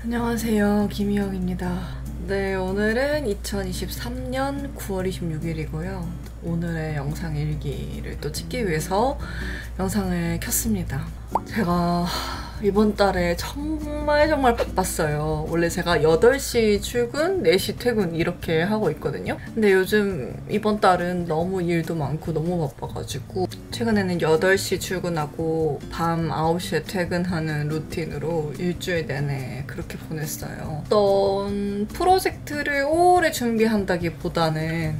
안녕하세요, 김희영입니다. 네, 오늘은 2023년 9월 26일이고요. 오늘의 영상 일기를 또 찍기 위해서 영상을 켰습니다. 제가 이번 달에 정말 바빴어요. 원래 제가 8시 출근, 4시 퇴근 이렇게 하고 있거든요. 근데 요즘 이번 달은 너무 일도 많고 너무 바빠가지고 최근에는 8시 출근하고 밤 9시에 퇴근하는 루틴으로 일주일 내내 그렇게 보냈어요. 어떤 프로젝트를 오래 준비한다기보다는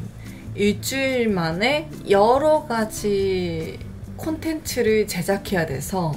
일주일 만에 여러 가지 콘텐츠를 제작해야 돼서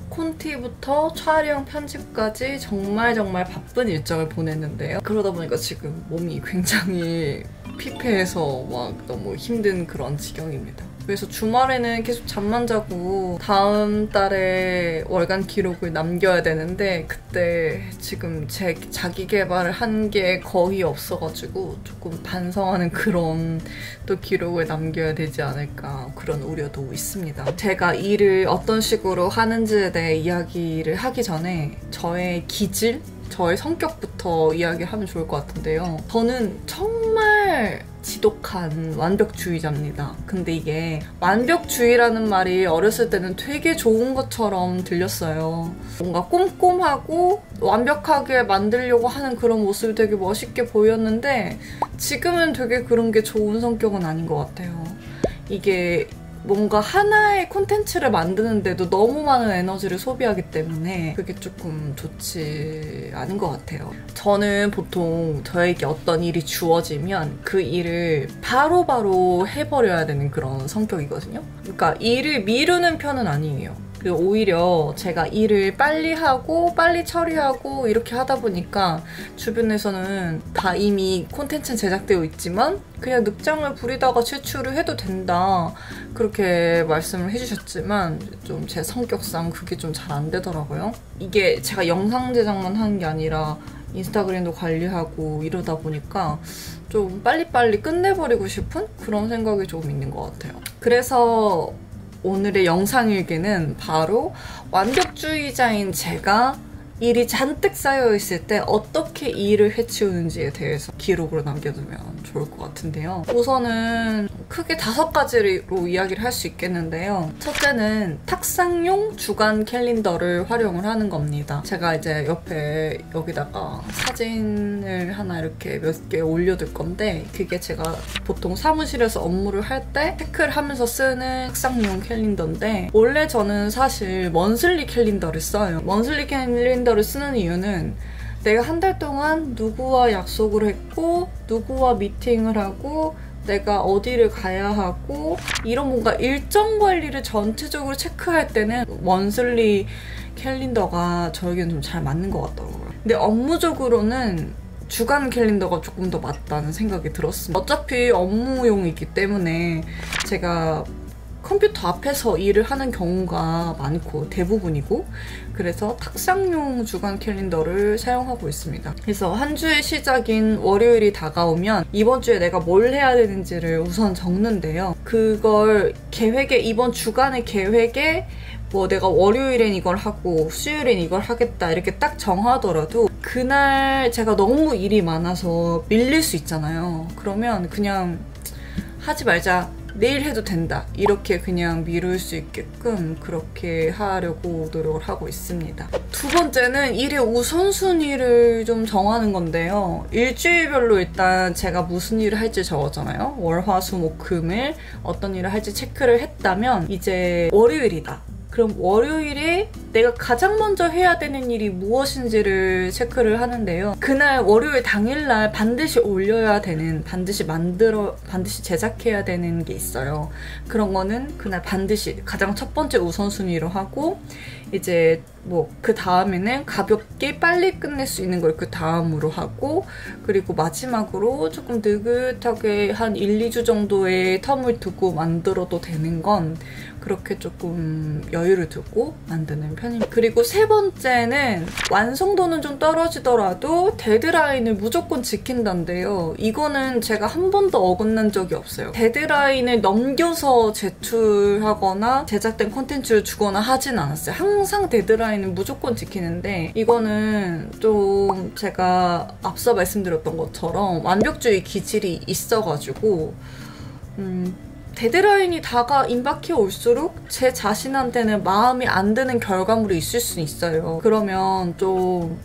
콘티부터 촬영, 편집까지 정말 바쁜 일정을 보냈는데요. 그러다 보니까 지금 몸이 굉장히 피폐해서 막 너무 힘든 그런 지경입니다. 그래서 주말에는 계속 잠만 자고 다음 달에 월간 기록을 남겨야 되는데 그때 지금 제 자기 개발을 한 게 거의 없어가지고 조금 반성하는 그런 또 기록을 남겨야 되지 않을까 그런 우려도 있습니다. 제가 일을 어떤 식으로 하는지에 대해 이야기를 하기 전에 저의 기질? 저의 성격부터 이야기하면 좋을 것 같은데요. 저는 정말 지독한 완벽주의자입니다. 근데 이게 완벽주의라는 말이 어렸을 때는 되게 좋은 것처럼 들렸어요. 뭔가 꼼꼼하고 완벽하게 만들려고 하는 그런 모습이 되게 멋있게 보였는데 지금은 되게 그런 게 좋은 성격은 아닌 것 같아요. 이게 뭔가 하나의 콘텐츠를 만드는데도 너무 많은 에너지를 소비하기 때문에 그게 조금 좋지 않은 것 같아요. 저는 보통 저에게 어떤 일이 주어지면 그 일을 바로바로 해버려야 되는 그런 성격이거든요. 그러니까 일을 미루는 편은 아니에요. 그리고 오히려 제가 일을 빨리 하고 빨리 처리하고 이렇게 하다 보니까 주변에서는 다 이미 콘텐츠는 제작되어 있지만 그냥 늑장을 부리다가 제출을 해도 된다 그렇게 말씀을 해주셨지만 좀 제 성격상 그게 좀 잘 안 되더라고요. 이게 제가 영상 제작만 하는 게 아니라 인스타그램도 관리하고 이러다 보니까 좀 빨리빨리 끝내버리고 싶은 그런 생각이 조금 있는 것 같아요. 그래서 오늘의 영상일기는 바로 완벽주의자인 제가 일이 잔뜩 쌓여있을 때 어떻게 일을 해치우는지에 대해서 기록으로 남겨두면 좋을 것 같은데요. 우선은 크게 5가지로 이야기를 할 수 있겠는데요. 첫째는 탁상용 주간 캘린더를 활용을 하는 겁니다. 제가 이제 옆에 여기다가 사진을 하나 이렇게 몇 개 올려둘 건데 그게 제가 보통 사무실에서 업무를 할 때 체크를 하면서 쓰는 탁상용 캘린더인데 원래 저는 사실 먼슬리 캘린더를 써요. 먼슬리 캘린더를 쓰는 이유는 내가 한 달 동안 누구와 약속을 했고 누구와 미팅을 하고 내가 어디를 가야 하고 이런 뭔가 일정 관리를 전체적으로 체크할 때는 먼슬리 캘린더가 저에게는 좀 잘 맞는 것 같더라고요. 근데 업무적으로는 주간 캘린더가 조금 더 맞다는 생각이 들었습니다. 어차피 업무용이기 때문에 제가 컴퓨터 앞에서 일을 하는 경우가 많고 대부분이고 그래서 탁상용 주간 캘린더를 사용하고 있습니다. 그래서 한 주의 시작인 월요일이 다가오면 이번 주에 내가 뭘 해야 되는지를 우선 적는데요. 그걸 이번 주간의 계획에 뭐 내가 월요일엔 이걸 하고 수요일엔 이걸 하겠다 이렇게 딱 정하더라도 그날 제가 너무 일이 많아서 밀릴 수 있잖아요. 그러면 그냥 하지 말자. 내일 해도 된다. 이렇게 그냥 미룰 수 있게끔 그렇게 하려고 노력을 하고 있습니다. 두 번째는 일의 우선순위를 좀 정하는 건데요. 일주일별로 일단 제가 무슨 일을 할지 적었잖아요. 월, 화, 수, 목, 금일 어떤 일을 할지 체크를 했다면 이제 월요일이다. 그럼 월요일에 내가 가장 먼저 해야 되는 일이 무엇인지를 체크를 하는데요. 그날 월요일 당일날 반드시 올려야 되는, 반드시 제작해야 되는 게 있어요. 그런 거는 그날 반드시 가장 첫 번째 우선순위로 하고 이제 뭐 그 다음에는 가볍게 빨리 끝낼 수 있는 걸 그 다음으로 하고 그리고 마지막으로 조금 느긋하게 한 1, 2주 정도의 텀을 두고 만들어도 되는 건 그렇게 조금 여유를 두고 만드는 편입니다. 그리고 세 번째는 완성도는 좀 떨어지더라도 데드라인을 무조건 지킨다인데요. 이거는 제가 한 번도 어긋난 적이 없어요. 데드라인을 넘겨서 제출하거나 제작된 콘텐츠를 주거나 하진 않았어요. 항상 데드라인을 무조건 지키는데 이거는 좀 제가 앞서 말씀드렸던 것처럼 완벽주의 기질이 있어가지고 데드라인이 임박해 올수록 제 자신한테는 마음이 안 드는 결과물이 있을 수 있어요. 그러면 좀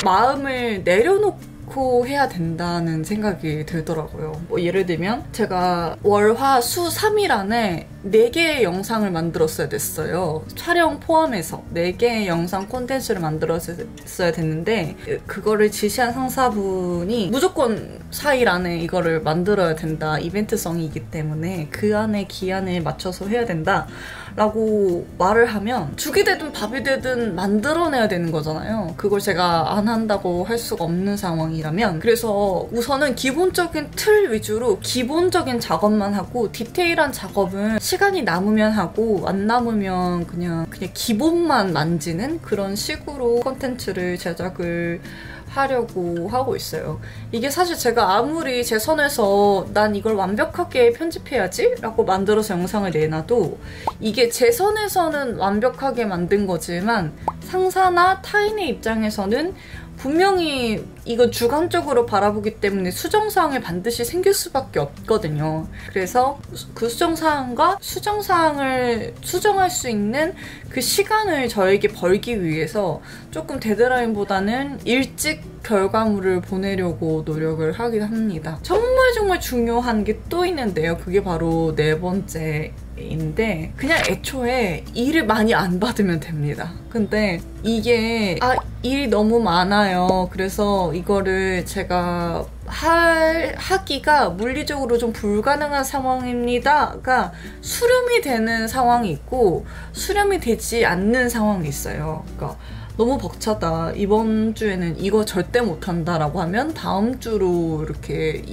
마음을 내려놓고 해야 된다는 생각이 들더라고요. 뭐 예를 들면 제가 월, 화, 수 3일 안에 4개의 영상을 만들었어야 됐어요. 촬영 포함해서 4개의 영상 콘텐츠를 만들었어야 됐는데 그거를 지시한 상사분이 무조건 4일 안에 이거를 만들어야 된다. 이벤트성이기 때문에 그 안에 기한을 맞춰서 해야 된다. 라고 말을 하면 죽이 되든 밥이 되든 만들어내야 되는 거잖아요. 그걸 제가 안 한다고 할 수가 없는 상황이라면 그래서 우선은 기본적인 틀 위주로 기본적인 작업만 하고 디테일한 작업은 시간이 남으면 하고 안 남으면 그냥 기본만 만지는 그런 식으로 콘텐츠를 제작을 하려고 하고 있어요. 이게 사실 제가 아무리 제 선에서 난 이걸 완벽하게 편집해야지 라고 만들어서 영상을 내놔도 이게 제 선에서는 완벽하게 만든 거지만 상사나 타인의 입장에서는 분명히 이거 주관적으로 바라보기 때문에 수정사항이 반드시 생길 수밖에 없거든요. 그래서 그 수정사항과 수정사항을 수정할 수 있는 그 시간을 저에게 벌기 위해서 조금 데드라인보다는 일찍 결과물을 보내려고 노력을 하긴 합니다. 정말 중요한 게 또 있는데요. 그게 바로 네 번째인데 그냥 애초에 일을 많이 안 받으면 됩니다. 근데 이게 일이 너무 많아요. 그래서 이거를 제가 하기가 물리적으로 좀 불가능한 상황입니다가 수렴이 되는 상황이 있고 수렴이 되지 않는 상황이 있어요. 그러니까 너무 벅차다. 이번 주에는 이거 절대 못한다 라고 하면 다음 주로 이렇게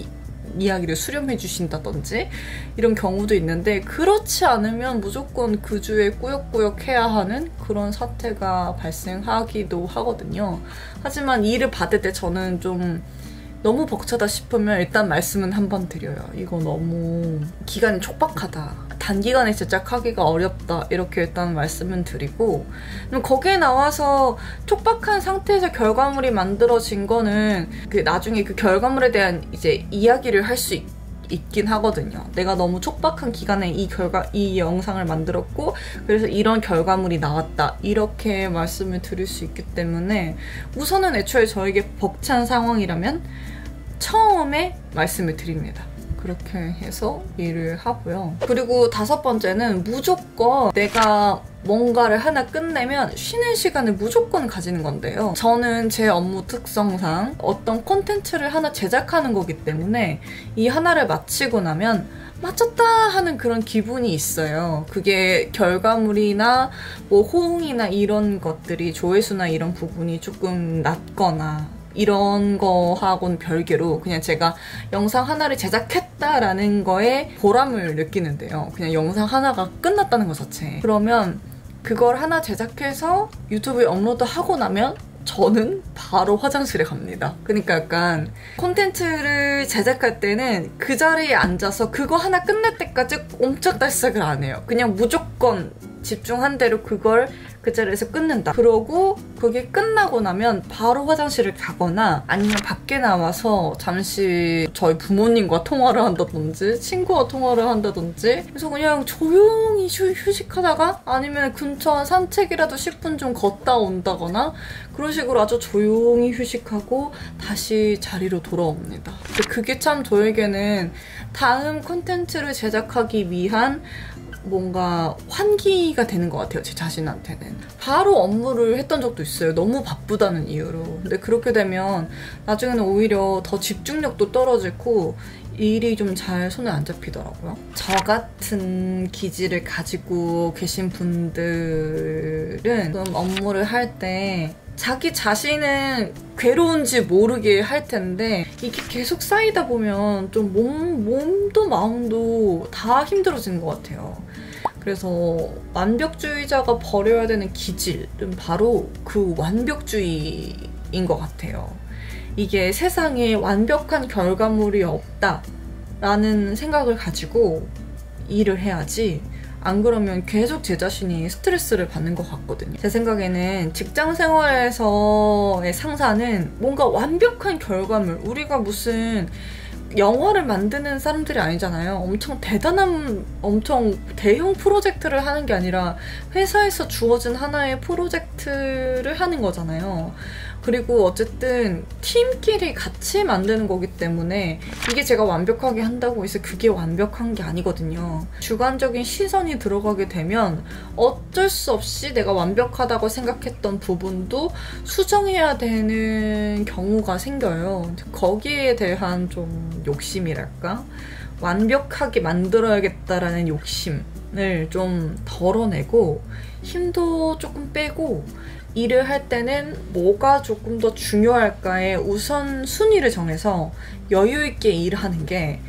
이야기를 수렴해 주신다든지 이런 경우도 있는데 그렇지 않으면 무조건 그 주에 꾸역꾸역 해야 하는 그런 사태가 발생하기도 하거든요. 하지만 일을 받을 때 저는 좀 너무 벅차다 싶으면 일단 말씀은 한번 드려요. 이거 너무 기간이 촉박하다. 단기간에 제작하기가 어렵다. 이렇게 일단 말씀은 드리고 거기에 나와서 촉박한 상태에서 결과물이 만들어진 거는 나중에 그 결과물에 대한 이제 이야기를 할 수 있긴 하거든요. 내가 너무 촉박한 기간에 이 영상을 만들었고 그래서 이런 결과물이 나왔다. 이렇게 말씀을 드릴 수 있기 때문에 우선은 애초에 저에게 벅찬 상황이라면 처음에 말씀을 드립니다. 그렇게 해서 일을 하고요. 그리고 5번째는 무조건 내가 뭔가를 하나 끝내면 쉬는 시간을 무조건 가지는 건데요. 저는 제 업무 특성상 어떤 콘텐츠를 하나 제작하는 거기 때문에 이 하나를 마치고 나면 마쳤다 하는 그런 기분이 있어요. 그게 결과물이나 뭐 호응이나 이런 것들이 조회수나 이런 부분이 조금 낮거나 이런 거하고는 별개로 그냥 제가 영상 하나를 제작했다라는 거에 보람을 느끼는데요. 그냥 영상 하나가 끝났다는 것 자체. 그러면 그걸 하나 제작해서 유튜브에 업로드하고 나면 저는 바로 화장실에 갑니다. 그러니까 약간 콘텐츠를 제작할 때는 그 자리에 앉아서 그거 하나 끝낼 때까지 옴짝달싹을 안 해요. 그냥 무조건 집중한 대로 그걸 그 자리에서 끊는다. 그러고 그게 끝나고 나면 바로 화장실을 가거나 아니면 밖에 나와서 잠시 저희 부모님과 통화를 한다든지 친구와 통화를 한다든지 그래서 그냥 조용히 휴식하다가 아니면 근처 한 산책이라도 10분 좀 걷다 온다거나 그런 식으로 아주 조용히 휴식하고 다시 자리로 돌아옵니다. 근데 그게 참 저에게는 다음 콘텐츠를 제작하기 위한 뭔가 환기가 되는 것 같아요. 제 자신한테는. 바로 업무를 했던 적도 있어요. 너무 바쁘다는 이유로. 근데 그렇게 되면 나중에는 오히려 더 집중력도 떨어지고 일이 좀 잘 손에 안 잡히더라고요. 저 같은 기질을 가지고 계신 분들은 업무를 할 때 자기 자신은 괴로운지 모르게 할 텐데 이게 계속 쌓이다 보면 좀 몸도 마음도 다 힘들어지는 것 같아요. 그래서 완벽주의자가 버려야 되는 기질은 바로 그 완벽주의인 것 같아요. 이게 세상에 완벽한 결과물이 없다라는 생각을 가지고 일을 해야지, 안 그러면 계속 제 자신이 스트레스를 받는 것 같거든요. 제 생각에는 직장 생활에서의 상사는 뭔가 완벽한 결과물, 우리가 무슨 영화를 만드는 사람들이 아니잖아요. 엄청 대단한, 엄청 대형 프로젝트를 하는 게 아니라 회사에서 주어진 하나의 프로젝트를 하는 거잖아요. 그리고 어쨌든 팀끼리 같이 만드는 거기 때문에 이게 제가 완벽하게 한다고 해서 그게 완벽한 게 아니거든요. 주관적인 시선이 들어가게 되면 어쩔 수 없이 내가 완벽하다고 생각했던 부분도 수정해야 되는 경우가 생겨요. 거기에 대한 좀 욕심이랄까? 완벽하게 만들어야겠다라는 욕심을 좀 덜어내고 힘도 조금 빼고 일을 할 때는 뭐가 조금 더 중요할까에 우선순위를 정해서 여유있게 일하는 게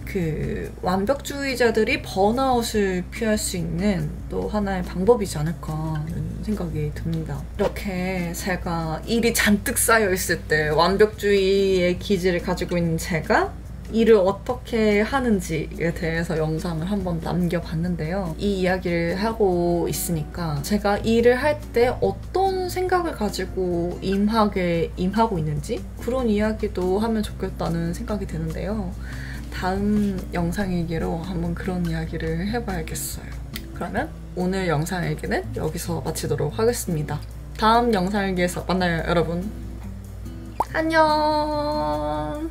그 완벽주의자들이 번아웃을 피할 수 있는 또 하나의 방법이지 않을까 하는 생각이 듭니다. 이렇게 제가 일이 잔뜩 쌓여있을 때 완벽주의의 기질을 가지고 있는 제가 일을 어떻게 하는지에 대해서 영상을 한번 남겨봤는데요. 이 이야기를 하고 있으니까 제가 일을 할 때 어떤 생각을 가지고 임하고 있는지 그런 이야기도 하면 좋겠다는 생각이 드는데요. 다음 영상 일기로 한번 그런 이야기를 해봐야겠어요. 그러면 오늘 영상 일기는 여기서 마치도록 하겠습니다. 다음 영상 일기에서 만나요, 여러분. 안녕.